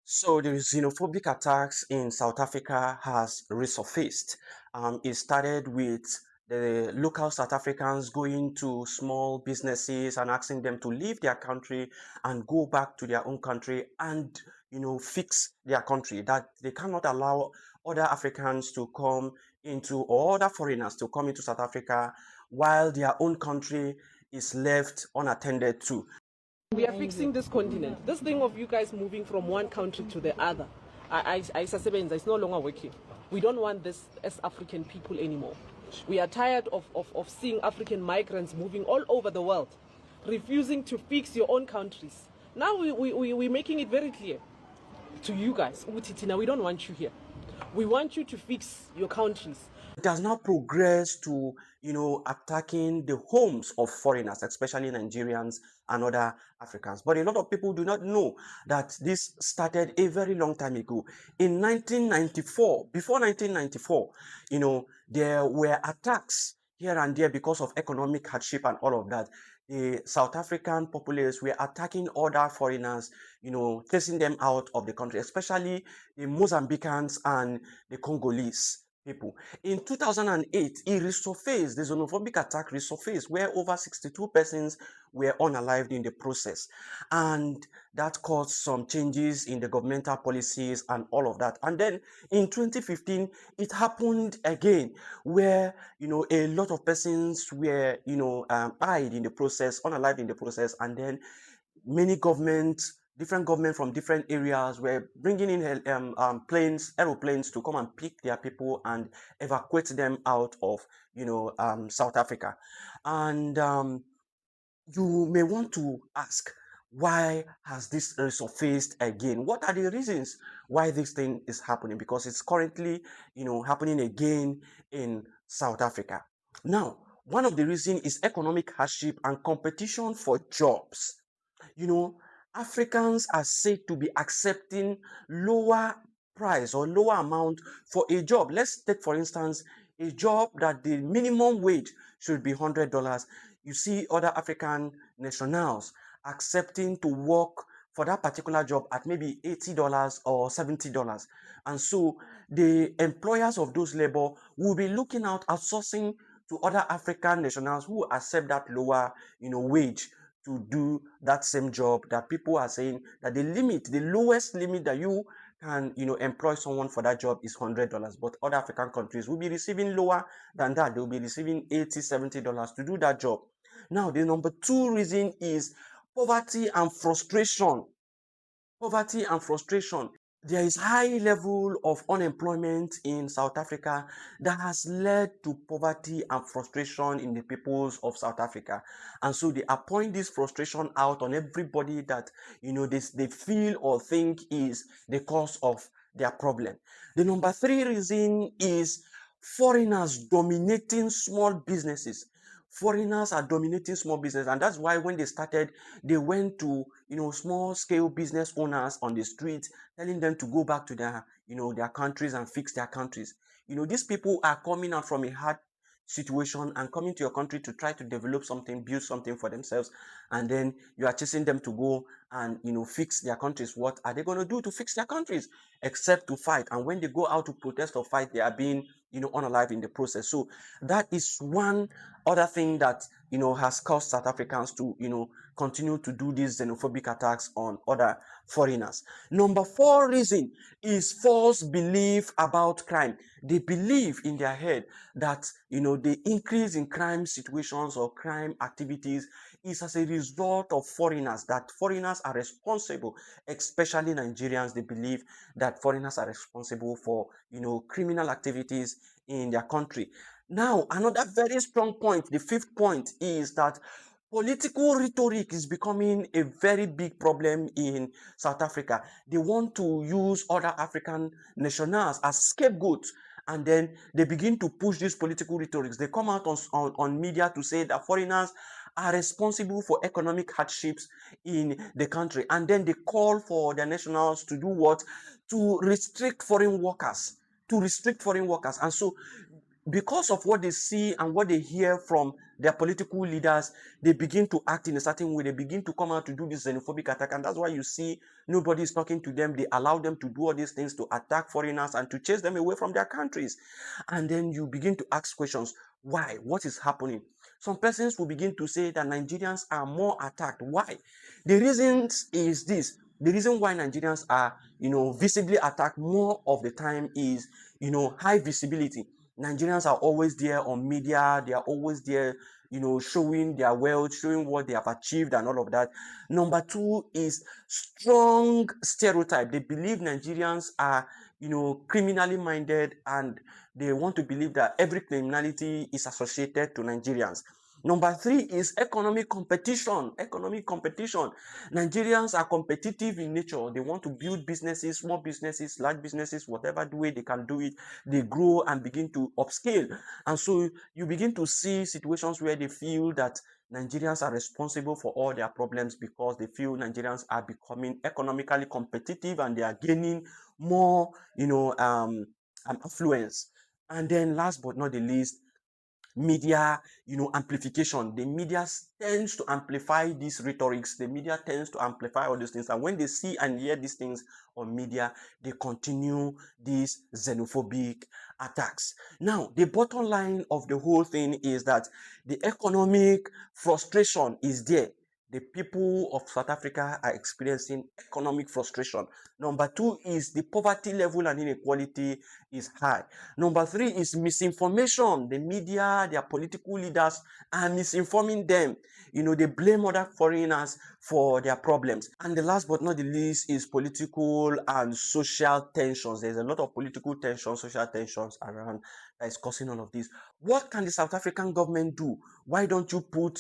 So the xenophobic attacks in South Africa has resurfaced. It started with the local South Africans going to small businesses and asking them to leave their country and go back to their own country and fix their country. That they cannot allow other Africans to come into or other foreigners to come into South Africa while their own country is left unattended to. We are fixing this continent. This thing of you guys moving from one country to the other, it's no longer working. We don't want this as African people anymore. We are tired of seeing African migrants moving all over the world, refusing to fix your own countries. Now we're making it very clear to you guys, Utitina, we don't want you here. We want you to fix your countries. It has now progressed to, attacking the homes of foreigners, especially Nigerians and other Africans. But a lot of people do not know that this started a very long time ago. In 1994, before 1994, there were attacks here and there because of economic hardship and all of that. The South African populace were attacking other foreigners, chasing them out of the country, especially the Mozambicans and the Congolese people. In 2008, it resurfaced, the xenophobic attack resurfaced, where over 62 persons were unalived in the process. And that caused some changes in the governmental policies and all of that. And then in 2015, it happened again, where, a lot of persons were, died in the process, unalived in the process. And then many governments, different governments from different areas were bringing in aeroplanes to come and pick their people and evacuate them out of, South Africa. And you may want to ask, why has this resurfaced again? What are the reasons why this thing is happening? Because it's currently, happening again in South Africa. Now, one of the reasons is economic hardship and competition for jobs. You know, Africans are said to be accepting lower price or lower amount for a job. Let's take, for instance, a job that the minimum wage should be $100. You see other African nationals accepting to work for that particular job at maybe $80 or $70. And so the employers of those labor will be looking out, outsourcing to other African nationals who accept that lower, wage to do that same job, that people are saying that the lowest limit that you can, employ someone for that job is $100. But other African countries will be receiving lower than that. They'll be receiving $80, $70 to do that job. Now, the number two reason is poverty and frustration. Poverty and frustration. There is high level of unemployment in South Africa that has led to poverty and frustration in the peoples of South Africa. And so they are pouring this frustration out on everybody that, they feel or think is the cause of their problem. The number three reason is foreigners dominating small businesses. Foreigners are dominating small business, and that's why when they started, they went to, small scale business owners on the street, telling them to go back to their, their countries and fix their countries. These people are coming out from a hard situation and coming to your country to try to develop something, build something for themselves, and then you are chasing them to go and, fix their countries. What are they going to do to fix their countries except to fight? And when they go out to protest or fight, they are being, unalive in the process. So that is one other thing that, has caused South Africans to, continue to do these xenophobic attacks on other foreigners. Number four reason is false belief about crime. They believe in their head that, the increase in crime situations or crime activities is as a result of foreigners, that foreigners are responsible, especially Nigerians. They believe that foreigners are responsible for, criminal activities in their country. Now, another very strong point, the fifth point, is that political rhetoric is becoming a very big problem in South Africa. They want to use other African nationals as scapegoats, and then they begin to push these political rhetorics. They come out on media to say that foreigners are responsible for economic hardships in the country, and then they call for their nationals to do what? To restrict foreign workers. To restrict foreign workers. And so because of what they see and what they hear from their political leaders, they begin to act in a certain way. They begin to come out to do this xenophobic attack. And that's why you see nobody is talking to them. They allow them to do all these things to attack foreigners and to chase them away from their countries. And then you begin to ask questions. Why? What is happening? Some persons will begin to say that Nigerians are more attacked. Why? The reason is this. The reason why Nigerians are, visibly attacked more of the time is, high visibility. Nigerians are always there on media. They are always there, showing their wealth, showing what they have achieved and all of that. Number two is strong stereotype. They believe Nigerians are, criminally minded, and they want to believe that every criminality is associated to Nigerians. Number three is economic competition. Economic competition. Nigerians are competitive in nature. They want to build businesses, small businesses, large businesses, whatever way they can do it. They grow and begin to upscale. And so you begin to see situations where they feel that Nigerians are responsible for all their problems because they feel Nigerians are becoming economically competitive and they are gaining more, affluence. And then last but not the least, media, amplification. The media tends to amplify these rhetorics. The media tends to amplify all these things. And when they see and hear these things on media, they continue these xenophobic attacks. Now, the bottom line of the whole thing is that the economic frustration is there. The people of South Africa are experiencing economic frustration. Number two is the poverty level and inequality is high. Number three is misinformation. The media, their political leaders are misinforming them. They blame other foreigners for their problems. And the last but not the least is political and social tensions. There's a lot of political tensions, social tensions around that is causing all of this. What can the South African government do? Why don't you put,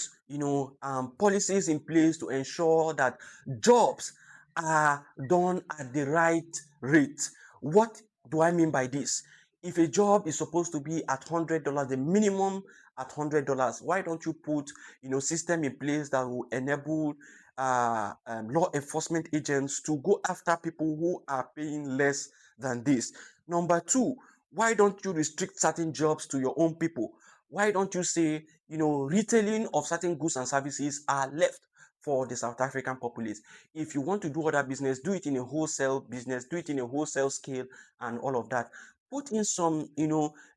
policies in place to ensure that jobs are done at the right rate? What do I mean by this? If a job is supposed to be at $100, the minimum at $100, why don't you put, system in place that will enable law enforcement agents to go after people who are paying less than this? Number two, why don't you restrict certain jobs to your own people? Why don't you say, retailing of certain goods and services are left for the South African populace? If you want to do other business, do it in a wholesale business, do it in a wholesale scale and all of that. Put in some,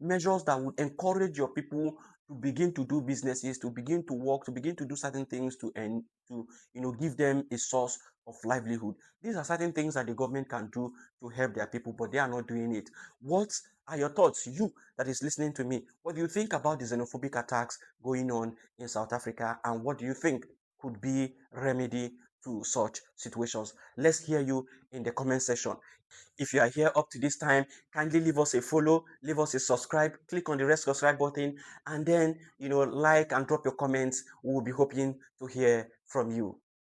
measures that would encourage your people to begin to do businesses, to begin to work, to begin to do certain things to give them a source of livelihood. These are certain things that the government can do to help their people, but they are not doing it. What are your thoughts, you that is listening to me? What do you think about the xenophobic attacks going on in South Africa, and what do you think could be remedy to such situations? Let's hear you in the comment section. If you are here up to this time, kindly leave us a follow, leave us a subscribe, click on the red subscribe button, and then, like and drop your comments. We will be hoping to hear from you.